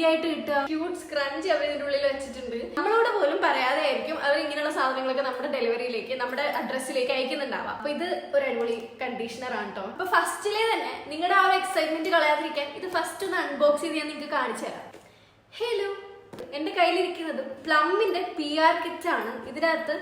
ആയിട്ട് കിട്ടുക? Cute scrunch അവർ ഇതിന്റെ ഉള്ളിൽ വെച്ചിട്ടുണ്ട്. നമ്മളോട് പോലും പറയാതെ ആയിരിക്കും അവർ ഇങ്ങനെയുള്ള സാധനങ്ങളൊക്കെ നമ്മുടെ ഡെലിവറിയിലേക്ക്, നമ്മുടെ അഡ്രസ്സിലേക്ക് അയക്കുന്നുണ്ടാവാം. അപ്പൊ ഇത് ഒരു അടിപൊളി കണ്ടീഷണർ ആണ് കേട്ടോ. അപ്പൊ ഫസ്റ്റിലെ തന്നെ നിങ്ങളുടെ ആ ഒരു എക്സൈറ്റ്മെന്റ് കളയാതിരിക്കാൻ ഇത് ഫസ്റ്റ് ഒന്ന് അൺബോക്സ് ചെയ്ത് ഞാൻ നിങ്ങൾക്ക് കാണിച്ചു തരാം. ഹലോ, എന്റെ കയ്യിലിരിക്കുന്നത് പ്ലമ്മിന്റെ PR കിറ്റ് ആണ്. ഇതിനകത്ത്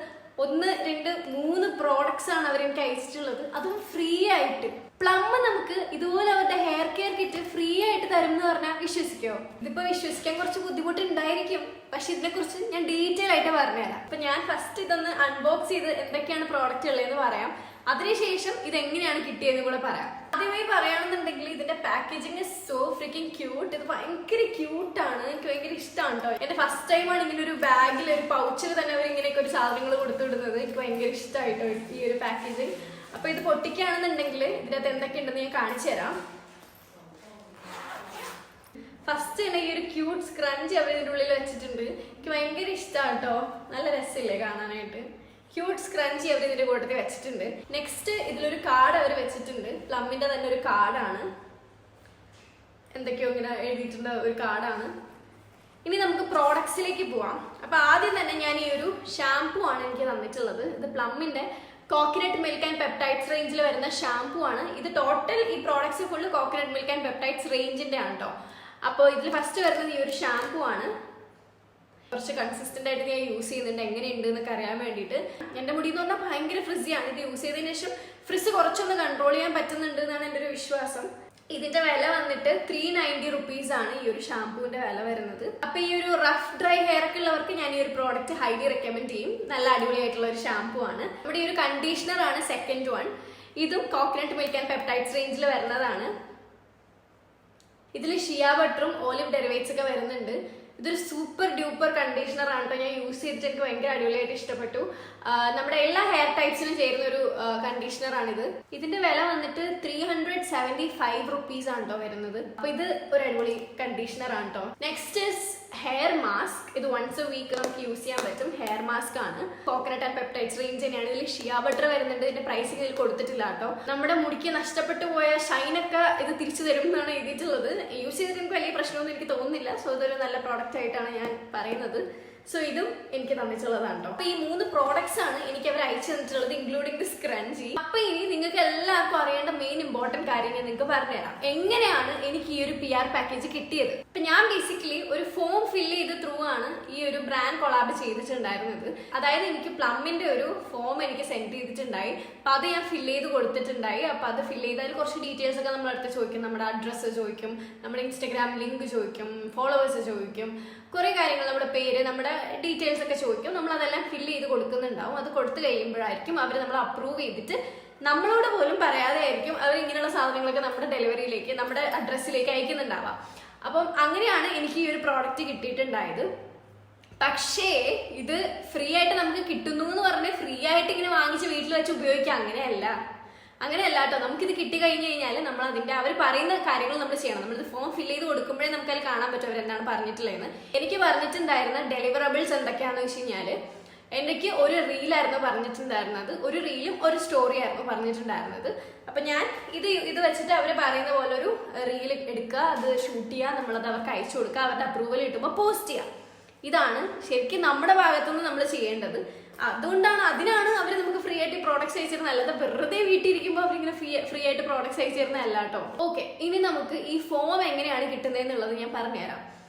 1, 2, 3 പ്രോഡക്ട്സ് ആണ് അവർ എനിക്ക് അയച്ചിട്ടുള്ളത്, അതും ഫ്രീ ആയിട്ട്. പ്ലം നമുക്ക് ഇതുപോലെ അവരുടെ ഹെയർ കെയർ കിറ്റ് ഫ്രീ ആയിട്ട് തരും എന്ന് പറഞ്ഞാൽ വിശ്വസിക്കോ? ഇതിപ്പോ വിശ്വസിക്കാൻ കുറച്ച് ബുദ്ധിമുട്ടുണ്ടായിരിക്കും, പക്ഷെ ഇതിനെ കുറിച്ച് ഞാൻ ഡീറ്റെയിൽ ആയിട്ട് പറഞ്ഞുതരാം. അപ്പൊ ഞാൻ ഫസ്റ്റ് ഇതൊന്ന് അൺബോക്സ് ചെയ്ത് എന്തൊക്കെയാണ് പ്രോഡക്റ്റ് ഉള്ളതെന്ന് പറയാം. അതിനുശേഷം ഇത് എങ്ങനെയാണ് കിട്ടിയതെന്ന് കൂടെ പറയാം. ആദ്യമായി പറയുകയാണെന്നുണ്ടെങ്കിൽ ഇതിന്റെ പാക്കേജിങ് സോ ഫ്രീക്കിംഗ് ക്യൂട്ട്. ഇത് ഭയങ്കര ക്യൂട്ടാണ്, എനിക്ക് ഭയങ്കര ഇഷ്ടമാണ് കേട്ടോ. എന്റെ ഫസ്റ്റ് ടൈമാണ് ഇങ്ങനെ ഒരു ബാഗിൽ, ഒരു പൗച്ചിൽ തന്നെ അവർ ഇങ്ങനെയൊക്കെ ഒരു സാധനങ്ങൾ കൊടുത്തുവിടുന്നത്. എനിക്ക് ഭയങ്കര ഇഷ്ടമായിട്ടോ ഈ ഒരു പാക്കേജിങ്. അപ്പൊ ഇത് പൊട്ടിക്കുകയാണെന്നുണ്ടെങ്കിൽ ഇതിനകത്ത് എന്തൊക്കെയുണ്ടെന്ന് ഞാൻ കാണിച്ചു തരാം. ഫസ്റ്റ് തന്നെ ഈ ഒരു ക്യൂട്ട് സ്ക്രഞ്ച് അവർ ഇതിൻ്റെ ഉള്ളിൽ വെച്ചിട്ടുണ്ട്. എനിക്ക് ഭയങ്കര ഇഷ്ടമാണ് കേട്ടോ, നല്ല രസമില്ലേ കാണാനായിട്ട്. ക്യൂട്ട് സ്ക്രഞ്ചി അവർ ഇതിന്റെ കൂട്ടത്തിൽ വെച്ചിട്ടുണ്ട്. നെക്സ്റ്റ് ഇതിലൊരു കാർഡ് അവർ വെച്ചിട്ടുണ്ട്, പ്ലമ്മിന്റെ തന്നെ ഒരു കാർഡാണ്, എന്തൊക്കെയോ ഇങ്ങനെ എഴുതിയിട്ടുള്ള ഒരു കാർഡാണ്. ഇനി നമുക്ക് പ്രോഡക്ട്സിലേക്ക് പോവാം. അപ്പൊ ആദ്യം തന്നെ ഞാൻ ഈ ഒരു ഷാംപൂ ആണ് എനിക്ക് തന്നിട്ടുള്ളത്. ഇത് പ്ലമ്മിന്റെ കോക്കനട്ട് മിൽക്ക് ആൻഡ് പെപ്റ്റൈഡ്സ് റേഞ്ചിൽ വരുന്ന ഷാംപൂ ആണ്. ഇത് ടോട്ടൽ ഈ products full coconut milk and peptides റേഞ്ചിന്റെ ആണ് കേട്ടോ. അപ്പോൾ ഇതിൽ ഫസ്റ്റ് വരുന്നത് ഈ ഒരു ഷാംപൂ ആണ്. കുറച്ച് കൺസിസ്റ്റന്റ് ആയിട്ട് ഞാൻ യൂസ് ചെയ്യുന്നുണ്ട്, എങ്ങനെയുണ്ട് എന്നൊക്കെ അറിയാൻ വേണ്ടിയിട്ട്. എൻ്റെ മുടി എന്ന് പറഞ്ഞാൽ ഭയങ്കര ഫ്രിസിയാണ്. ഇത് യൂസ് ചെയ്തതിനു ശേഷം ഫ്രിസ് കുറച്ചൊന്ന് കൺട്രോൾ ചെയ്യാൻ പറ്റുന്നുണ്ട് എന്നാണ് എൻ്റെ ഒരു വിശ്വാസം. ഇതിന്റെ വില വന്നിട്ട് 390 റുപ്പീസ് ആണ് ഈ ഒരു ഷാംപൂവിന്റെ വില വരുന്നത്. അപ്പൊ ഈ ഒരു റഫ് ഡ്രൈ ഹെയർ ഒക്കെ ഉള്ളവർക്ക് ഞാൻ ഈ ഒരു പ്രോഡക്റ്റ് ഹൈലി റെക്കമെൻഡ് ചെയ്യും. നല്ല അടിപൊളിയായിട്ടുള്ള ഒരു ഷാംപൂ ആണ്. നമ്മുടെ ഈ ഒരു കണ്ടീഷണർ ആണ് സെക്കൻഡ് വൺ. ഇതും കോക്കനട്ട് മിൽക്ക് ആൻഡ് പെപ്റ്റൈഡ്സ് റേഞ്ചിൽ വരുന്നതാണ്. ഇതിൽ ഷിയ ബട്ടറും ഓലിവ് ഡെറിവേറ്റ്സ് ഒക്കെ വരുന്നുണ്ട്. ഇതൊരു സൂപ്പർ ഡ്യൂപ്പർ കണ്ടീഷണർ ആണ് കേട്ടോ. ഞാൻ യൂസ് ചെയ്തിട്ട് എനിക്ക് ഭയങ്കര അടിപൊളിയായിട്ട് ഇഷ്ടപ്പെട്ടു. നമ്മുടെ എല്ലാ ഹെയർ ടൈപ്സിനും ചേരുന്ന ഒരു കണ്ടീഷണർ ആണിത്. ഇതിന്റെ വില വന്നിട്ട് 375 റുപ്പീസ് ആണ് കേട്ടോ വരുന്നത്. അപ്പൊ ഇത് ഒരു അടിപൊളി കണ്ടീഷണർ ആണ് കേട്ടോ. Next is hair mask. ഇത് വൺസ് എ വീക്ക് നമുക്ക് യൂസ് ചെയ്യാൻ പറ്റും. ഹെയർ മാസ്ക് ആണ്, കോക്കനട്ട് ആൻഡ് പെപ്റ്റൈഡ്സ് റേഞ്ച് തന്നെയാണ്. ഇതിൽ ഷിയ ബട്ടർ വരുന്നുണ്ട്. ഇതിന്റെ പ്രൈസിങ് ഇതിൽ കൊടുത്തിട്ടില്ല കേട്ടോ. നമ്മുടെ മുടിക്ക് നഷ്ടപ്പെട്ടു പോയ ഷൈനൊക്കെ ഇത് തിരിച്ചു തരും എന്നാണ് എഴുതിയിട്ടുള്ളത്. യൂസ് ചെയ്തിട്ട് എനിക്ക് വലിയ പ്രശ്നമൊന്നും എനിക്ക് തോന്നുന്നില്ല. സോ ഇതൊരു നല്ല പ്രോഡക്റ്റ് ആയിട്ടാണ് ഞാൻ പറയുന്നത്. സോ ഇതും എനിക്ക് തന്നിട്ടുള്ളതാണ് കേട്ടോ. അപ്പൊ ഈ 3 പ്രോഡക്ട്സ് ആണ് എനിക്ക് അവർ അയച്ചു തന്നിട്ടുള്ളത്, ഇൻക്ലൂഡിംഗ് ദി സ്ക്രഞ്ചി. അപ്പൊ ഇനി നിങ്ങൾക്ക് എല്ലാവർക്കും അറിയേണ്ട മെയിൻ ഇമ്പോർട്ടന്റ് കാര്യം ഞാൻ നിങ്ങൾക്ക് പറഞ്ഞുതരാം. എങ്ങനെയാണ് എനിക്ക് ഈ ഒരു PR പാക്കേജ് കിട്ടിയത്? ഇപ്പൊ ഞാൻ ബേസിക്കലി ഒരു ഫോം ഫില്ല് ചെയ്ത് ത്രൂ ആണ് ഈ ഒരു ബ്രാൻഡ് കൊളാബ് ചെയ്തിട്ടുണ്ടായിരുന്നത്. അതായത് എനിക്ക് പ്ലമ്മിന്റെ ഒരു ഫോം എനിക്ക് സെൻഡ് ചെയ്തിട്ടുണ്ടായി. അപ്പൊ അത് ഞാൻ ഫില്ല് ചെയ്ത് കൊടുത്തിട്ടുണ്ടായി. അപ്പൊ അത് ഫില്ല് ചെയ്താൽ കുറച്ച് ഡീറ്റെയിൽസ് ഒക്കെ നമ്മൾ അടുത്ത് ചോദിക്കും. നമ്മുടെ അഡ്രസ്സ് ചോദിക്കും, നമ്മുടെ ഇൻസ്റ്റാഗ്രാം ലിങ്ക് ചോദിക്കും, ഫോളോവേഴ്സ് ചോദിക്കും, കുറെ കാര്യങ്ങൾ, നമ്മുടെ പേര്, നമ്മുടെ ഡീറ്റെയിൽസ് ഒക്കെ ചോദിക്കും. നമ്മൾ അതെല്ലാം ഫില്ല് ചെയ്ത് കൊടുക്കുന്നുണ്ടാവും. അത് കൊടുത്തു കഴിയുമ്പോഴായിരിക്കും അവർ നമ്മൾ അപ്രൂവ് ചെയ്തിട്ട് നമ്മളോട് പോലും പറയാതെ ആയിരിക്കും അവർ ഇങ്ങനെയുള്ള സാധനങ്ങളൊക്കെ നമ്മുടെ ഡെലിവറിയിലേക്ക്, നമ്മുടെ അഡ്രസ്സിലേക്ക് അയക്കുന്നുണ്ടാവാം. അപ്പം അങ്ങനെയാണ് എനിക്ക് ഈ ഒരു പ്രോഡക്റ്റ് കിട്ടിയിട്ടുണ്ടായത്. പക്ഷേ ഇത് ഫ്രീ ആയിട്ട് നമുക്ക് കിട്ടുന്നു എന്ന് പറഞ്ഞ് ഫ്രീ ആയിട്ട് ഇങ്ങനെ വാങ്ങിച്ച് വീട്ടിൽ വെച്ച് ഉപയോഗിക്കാം, അങ്ങനെയല്ല കേട്ടോ. നമുക്കിത് കിട്ടി കഴിഞ്ഞ് കഴിഞ്ഞാൽ നമ്മൾ അതിന്റെ അവർ പറയുന്ന കാര്യങ്ങൾ നമ്മൾ ചെയ്യണം. നമ്മളിത് ഫോം ഫില്ല് ചെയ്ത് കൊടുക്കുമ്പോഴേ നമുക്കത് കാണാൻ പറ്റും അവരെന്താണ് പറഞ്ഞിട്ടുള്ളതെന്ന്. എനിക്ക് പറഞ്ഞിട്ടുണ്ടായിരുന്ന ഡെലിവറബിൾസ് എന്തൊക്കെയാണെന്ന് വെച്ച് കഴിഞ്ഞാൽ, എനിക്ക് ഒരു റീലായിരുന്നു പറഞ്ഞിട്ടുണ്ടായിരുന്നത്, ഒരു റീലും ഒരു സ്റ്റോറി ആയിരുന്നു പറഞ്ഞിട്ടുണ്ടായിരുന്നത്. അപ്പൊ ഞാൻ ഇത് വെച്ചിട്ട് അവർ പറയുന്ന പോലെ ഒരു റീൽ എടുക്കുക, അത് ഷൂട്ട് ചെയ്യുക, നമ്മളത് അവർക്ക് അയച്ചു കൊടുക്കുക, അവരുടെ അപ്രൂവൽ കിട്ടുമ്പോൾ പോസ്റ്റ് ചെയ്യുക. ഇതാണ് ശരിക്കും നമ്മുടെ ഭാഗത്തുനിന്ന് നമ്മൾ ചെയ്യേണ്ടത്. അതിനാണ് അവർ നമുക്ക് ഫ്രീ ആയിട്ട് പ്രോഡക്ട്സ് അയച്ചിരുന്നത്. അല്ലാതെ വെറുതെ വീട്ടിലിരിക്കുമ്പോൾ അവരിങ്ങനെ ഫ്രീ ആയിട്ട് പ്രോഡക്ട്സ് അയച്ചിരുന്നതല്ല കേട്ടോ. ഓക്കെ, ഇനി നമുക്ക് ഈ ഫോം എങ്ങനെയാണ് കിട്ടുന്നതെന്നുള്ളത് ഞാൻ പറഞ്ഞുതരാം.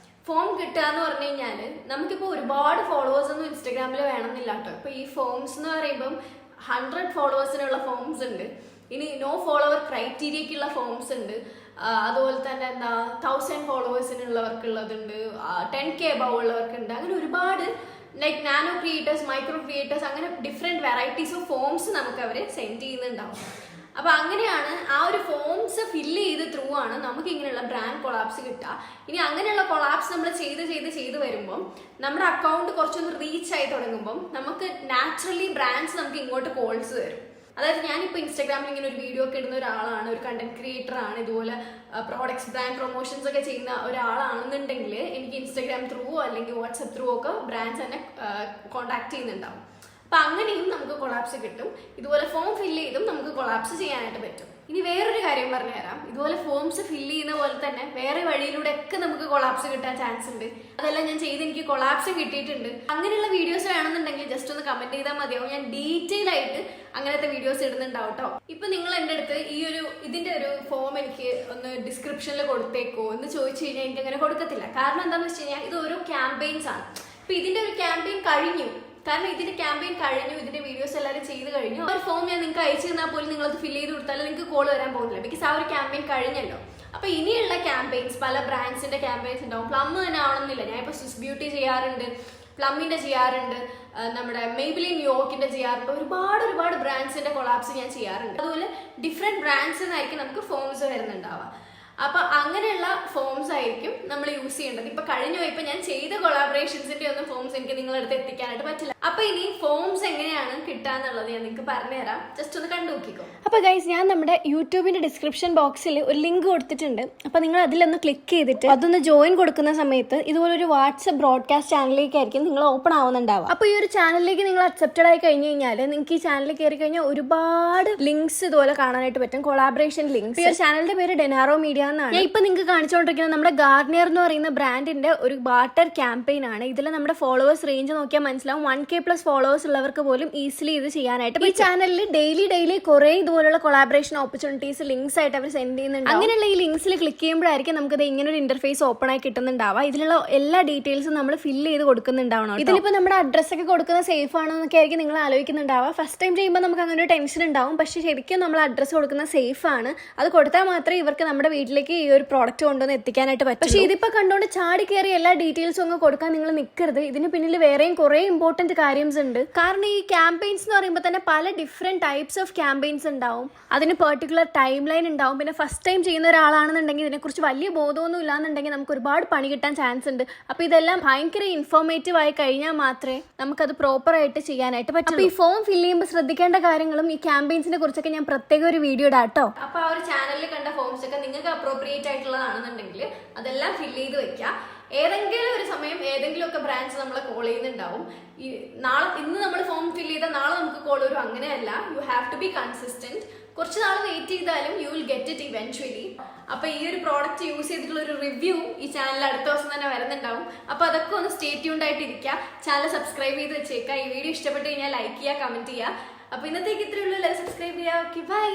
ഫോം കിട്ടുക എന്ന് പറഞ്ഞു കഴിഞ്ഞാൽ നമുക്കിപ്പോൾ ഒരുപാട് ഫോളോവേഴ്സ് ഒന്നും ഇൻസ്റ്റാഗ്രാമിൽ വേണമെന്നില്ല കേട്ടോ. ഇപ്പൊ ഈ ഫോംസ് എന്ന് പറയുമ്പം 100 ഫോളോവേഴ്സിനുള്ള ഫോംസ് ഉണ്ട്. ഇനി നോ ഫോളോവർ ക്രൈറ്റീരിയക്കുള്ള ഫോംസ് ഉണ്ട്. അതുപോലെ തന്നെ 1000 ഫോളോവേഴ്സിനുള്ളവർക്കുള്ളതുണ്ട്, 10K അബവ് ഉള്ളവർക്കുണ്ട്. അങ്ങനെ ഒരുപാട് like nano creators, micro creators, അങ്ങനെ ഡിഫറെന്റ് വെറൈറ്റീസ് ഓഫ് ഫോംസ് നമുക്ക് അവർ സെൻഡ് ചെയ്യുന്നുണ്ടാവും. അപ്പൊ അങ്ങനെയാണ് ആ ഒരു ഫോംസ് ഫില്ല് ചെയ്ത് ത്രൂ ആണ് നമുക്ക് ഇങ്ങനെയുള്ള ബ്രാൻഡ് കൊളാപ്സ് കിട്ടുക. ഇനി അങ്ങനെയുള്ള കൊളാപ്സ് നമ്മൾ ചെയ്ത് വരുമ്പം നമ്മുടെ അക്കൗണ്ട് കുറച്ചൊന്ന് റീച്ച് ആയി തുടങ്ങുമ്പം നമുക്ക് നാച്ചുറലി ബ്രാൻഡ്സ് നമുക്ക് ഇങ്ങോട്ട് കോൾസ് തരും. അതായത് ഞാനിപ്പോൾ ഇൻസ്റ്റാഗ്രാമിൽ ഇങ്ങനെ ഒരു വീഡിയോ ഒക്കെ ഇടുന്ന ഒരാളാണ്, ഒരു കണ്ടന്റ് ക്രിയേറ്റർ ആണ്, ഇതുപോലെ പ്രോഡക്ട്സ് ബ്രാൻഡ് പ്രൊമോഷൻസ് ഒക്കെ ചെയ്യുന്ന ഒരാളാണെന്നുണ്ടെങ്കിൽ എനിക്ക് ഇൻസ്റ്റാഗ്രാം ത്രൂ അല്ലെങ്കിൽ വാട്സപ്പ് ത്രൂ ഒക്കെ ബ്രാൻഡ്സ് തന്നെ കോൺടാക്ട് ചെയ്യുന്നുണ്ടാവും. അപ്പൊ അങ്ങനെയും നമുക്ക് കൊളാപ്സ് കിട്ടും. ഇതുപോലെ ഫോം ഫില്ല് ചെയ്തും നമുക്ക് കൊളാപ്സ് ചെയ്യാനായിട്ട് പറ്റും. ഇനി വേറൊരു കാര്യം പറഞ്ഞുതരാം. ഇതുപോലെ ഫോംസ് ഫില്ല് ചെയ്യുന്ന പോലെ തന്നെ വേറെ വഴിയിലൂടെ ഒക്കെ നമുക്ക് കൊളാപ്സ് കിട്ടാൻ ചാൻസ് ഉണ്ട്. അതെല്ലാം ഞാൻ ചെയ്ത് എനിക്ക് കൊളാപ്സും കിട്ടിയിട്ടുണ്ട്. അങ്ങനെയുള്ള വീഡിയോസ് വേണമെന്നുണ്ടെങ്കിൽ ജസ്റ്റ് ഒന്ന് കമന്റ് ചെയ്താൽ മതിയാവും. ഞാൻ ഡീറ്റെയിൽ ആയിട്ട് അങ്ങനത്തെ വീഡിയോസ് ഇടുന്നുണ്ടാവും കേട്ടോ. ഇപ്പൊ നിങ്ങൾ എൻ്റെ അടുത്ത് ഇതിന്റെ ഒരു ഫോം എനിക്ക് ഒന്ന് ഡിസ്ക്രിപ്ഷനിൽ കൊടുത്തേക്കോ എന്ന് ചോദിച്ചു കഴിഞ്ഞാൽ എനിക്ക് അങ്ങനെ കൊടുക്കത്തില്ല. കാരണം എന്താണെന്ന് വെച്ച് കഴിഞ്ഞാൽ ഇത് ഓരോ ക്യാമ്പയിൻസ് ആണ്. ഇപ്പൊ ഇതിന്റെ ഒരു ക്യാമ്പയിൻ കഴിഞ്ഞു, കാരണം ഇതിന്റെ ക്യാമ്പയിൻ കഴിഞ്ഞു, ഇതിന്റെ വീഡിയോസ് എല്ലാവരും ചെയ്ത് കഴിഞ്ഞു. ഒരു ഫോം ഞാൻ നിങ്ങൾക്ക് അയച്ചു തന്നാൽ പോലും നിങ്ങളത് ഫില്ല് ചെയ്ത് കൊടുത്താൽ നിങ്ങൾക്ക് കോൾ വരാൻ പോകുന്നില്ല. ബിക്കോസ് ആ ഒരു ക്യാമ്പയിൻ കഴിഞ്ഞല്ലോ. അപ്പൊ ഇനിയുള്ള ക്യാമ്പയിൻസ് പല ബ്രാൻഡ്സിന്റെ ക്യാമ്പയിൻസ് ഉണ്ടാവും. പ്ലം തന്നെ ആവണമെന്നില്ല. ഞാൻ ഇപ്പൊ സ്വിസ് ബ്യൂട്ടി ചെയ്യാറുണ്ട്, പ്ലമ്മിന്റെ ചെയ്യാറുണ്ട്, നമ്മുടെ മെയ്ബിലിൻ യോക്കിന്റെ ചെയ്യാറുണ്ട്. ഒരുപാട് ബ്രാൻഡ്സിന്റെ കൊളാപ്സ് ഞാൻ ചെയ്യാറുണ്ട്. അതുപോലെ ഡിഫറെന്റ് ബ്രാൻഡ്സിനായിരിക്കും നമുക്ക് ഫോംസ് വരുന്നുണ്ടാവുക. അപ്പൊ അങ്ങനെയുള്ള ഫോംസ് ആയിരിക്കും നമ്മൾ യൂസ് ചെയ്യേണ്ടത്. ഇപ്പൊ കഴിഞ്ഞു പോയപ്പോ ഞാൻ ചെയ്ത കൊളാബറേഷൻസിന്റെ ഒന്നും ഫോംസ് എനിക്ക് നിങ്ങളുടെ അടുത്ത് എത്തിക്കാനായിട്ട് പറ്റില്ല. അപ്പൊ ഇനി ഫോംസ് എങ്ങനെയാണ് കിട്ടാന്നുള്ളത് ഞാൻ നിങ്ങൾക്ക് പറഞ്ഞുതരാം. ജസ്റ്റ് ഒന്ന് കണ്ടു നോക്കിക്കോ. അപ്പൊ ഗൈസ്, ഞാൻ നമ്മുടെ യൂട്യൂബിന്റെ ഡിസ്ക്രിപ്ഷൻ ബോക്സിൽ ഒരു ലിങ്ക് കൊടുത്തിട്ടുണ്ട്. അപ്പൊ നിങ്ങൾ അതിലൊന്ന് ക്ലിക്ക് ചെയ്തിട്ട് അതൊന്ന് ജോയിൻ കൊടുക്കുന്ന സമയത്ത് ഇതുപോലൊരു വാട്സ്ആപ്പ് ബ്രോഡ്കാസ്റ്റ് ചാനലിലേക്കായിരിക്കും നിങ്ങൾ ഓപ്പൺ ആവുന്നുണ്ടാവും. അപ്പൊ ഈ ഒരു ചാനലിലേക്ക് നിങ്ങൾ അക്സെപ്റ്റഡ് ആയി കഴിഞ്ഞു കഴിഞ്ഞാൽ നിങ്ങൾക്ക് ഈ ചാനലിൽ കയറി കഴിഞ്ഞാൽ ഒരുപാട് ലിങ്ക്സ് ഇതുപോലെ കാണാനായിട്ട് പറ്റും, കൊളാബറേഷൻ ലിങ്ക്സ്. ഈ ഒരു ചാനലിന്റെ പേര് ഡെനാറോ മീഡിയ. ഞാൻ ഇപ്പൊ നിങ്ങൾക്ക് കാണിച്ചുകൊണ്ടിരിക്കുന്നത് നമ്മുടെ ഗാർണിയർ എന്ന് പറയുന്ന ബ്രാൻഡിന്റെ ഒരു ബാർട്ടർ ക്യാമ്പയിൻ ആണ്. ഇതിൽ നമ്മുടെ ഫോളോവേഴ്സ് റേഞ്ച് നോക്കിയാൽ മനസ്സിലാവും. 1K+ ഫോളോവേഴ്സ് ഉള്ളവർക്ക് പോലും ഈസിലി ഇത് ചെയ്യാനായിട്ട് ഈ ചാനലിൽ ഡെയിലി കുറെ ഇതുപോലുള്ള കൊളാബറേഷൻ ഓപ്പർച്യൂണിറ്റീസ് ലിങ്ക്സ് ആയിട്ട് അവർ സെൻഡ് ചെയ്യുന്നുണ്ട്. അങ്ങനെയുള്ള ഈ ലിങ്ക്സിൽ ക്ലിക്ക് ചെയ്യുമ്പോഴായിരിക്കും നമുക്ക് ഇങ്ങനെ ഒരു ഇന്റർഫേസ് ഓപ്പൺ ആയി കിട്ടുന്നുണ്ടാവുക. ഇതിലുള്ള എല്ലാ ഡീറ്റെയിൽസും നമ്മൾ ഫില്ല് ചെയ്ത് കൊടുക്കുന്നുണ്ടാവണം. ഇതിലിപ്പോ നമ്മുടെ അഡ്രസ് ഒക്കെ കൊടുക്കുന്നത് സേഫ് ആണോ എന്നൊക്കെ ആയിരിക്കും നിങ്ങൾ ആലോചിക്കുന്നുണ്ടാവുക. ഫസ്റ്റ് ടൈം ചെയ്യുമ്പോൾ നമുക്ക് അങ്ങനെ ഒരു ടെൻഷൻ ഉണ്ടാവും. പക്ഷെ ശരിക്കും നമ്മൾ അഡ്രസ് കൊടുക്കുന്നത് സേഫ് ആണ്. അത് കൊടുത്താൽ മാത്രമേ ഇവർക്ക് നമ്മുടെ വീട്ടിലേക്ക് ഈ ഒരു പ്രോഡക്റ്റ് കൊണ്ടുവന്ന് എത്തിക്കാനായിട്ട് പറ്റും. പക്ഷേ ഇതിപ്പോ കണ്ടോണ്ട് ചാടി കയറി എല്ലാ ഡീറ്റെയിൽസും അങ്ങ് കൊടുക്കാൻ നിങ്ങൾ നിൽക്കരുത്. ഇതിന് പിന്നിൽ വേറെയും കുറെ ഇമ്പോർട്ടന്റ് കാര്യംസ് ഉണ്ട്. കാരണം ഈ ക്യാമ്പയിൻസ് എന്ന് പറയുമ്പോൾ തന്നെ പല ഡിഫറെന്റ് ടൈപ്സ് ഓഫ് ക്യാമ്പയിൻസ് ഉണ്ടാവും. അതിന് പെർട്ടിക്കുലർ ടൈം ലൈൻ ഉണ്ടാവും. പിന്നെ ഫസ്റ്റ് ടൈം ചെയ്യുന്ന ഒരാളാണെന്നുണ്ടെങ്കിൽ ഇതിനെക്കുറിച്ച് വലിയ ബോധമൊന്നും ഇല്ലാന്നുണ്ടെങ്കിൽ നമുക്ക് ഒരുപാട് പണി കിട്ടാൻ ചാൻസ് ഉണ്ട്. അപ്പൊ ഇതെല്ലാം ഭയങ്കര ഇൻഫോർമേറ്റീവ് ആയി കഴിഞ്ഞാൽ മാത്രമേ നമുക്കത് പ്രോപ്പർ ആയിട്ട് ചെയ്യാനായിട്ട് പറ്റും. അപ്പൊ ഈ ഫോം ഫില്ല് ചെയ്യുമ്പോൾ ശ്രദ്ധിക്കേണ്ട കാര്യങ്ങളും ഈ ക്യാമ്പയിൻസിനെ കുറിച്ചൊക്കെ ഞാൻ പ്രത്യേക ഒരു വീഡിയോ ഇടാം കേട്ടോ. അപ്പൊ ആ ഒരു ചാനലിൽ കണ്ട ഫോംസ് ഒക്കെ നിങ്ങൾക്ക് അപ്രോപ്രിയേറ്റ് ആയിട്ടുള്ളതാണെന്നുണ്ടെങ്കിൽ അതെല്ലാം ഫില്ല് ചെയ്ത് വെക്കുക. ഏതെങ്കിലും ഒരു സമയം ഏതെങ്കിലും ഒക്കെ ബ്രാൻഡ്സ് നമ്മളെ കോൾ ചെയ്യുന്നുണ്ടാവും. ഇന്ന് നമ്മൾ ഫോം ഫില്ല് ചെയ്താൽ നാളെ നമുക്ക് കോൾ വരും. അങ്ങനെയല്ല, you have to be consistent. കുറച്ച് നാൾ വെയിറ്റ് ചെയ്താലും you will get it eventually. അപ്പൊ ഈ ഒരു പ്രോഡക്റ്റ് യൂസ് ചെയ്തിട്ടുള്ള ഒരു റിവ്യൂ ഈ ചാനലിൽ അടുത്ത ദിവസം തന്നെ വരുന്നുണ്ടാവും. അപ്പൊ അതൊക്കെ ഒന്ന് സ്റ്റേ ട്യൂൺഡ് ആയിട്ട് ഇരിക്കുക. ചാനൽ സബ്സ്ക്രൈബ് ചെയ്ത് വെച്ചേക്കുക. ഈ വീഡിയോ ഇഷ്ടപ്പെട്ട് കഴിഞ്ഞാൽ ലൈക്ക് ചെയ്യുക, കമന്റ് ചെയ്യുക. അപ്പൊ ഇന്നത്തേക്ക് ഇത്രയേ ഉള്ളൂ. സബ്സ്ക്രൈബ് ചെയ്യുക. Okay, by.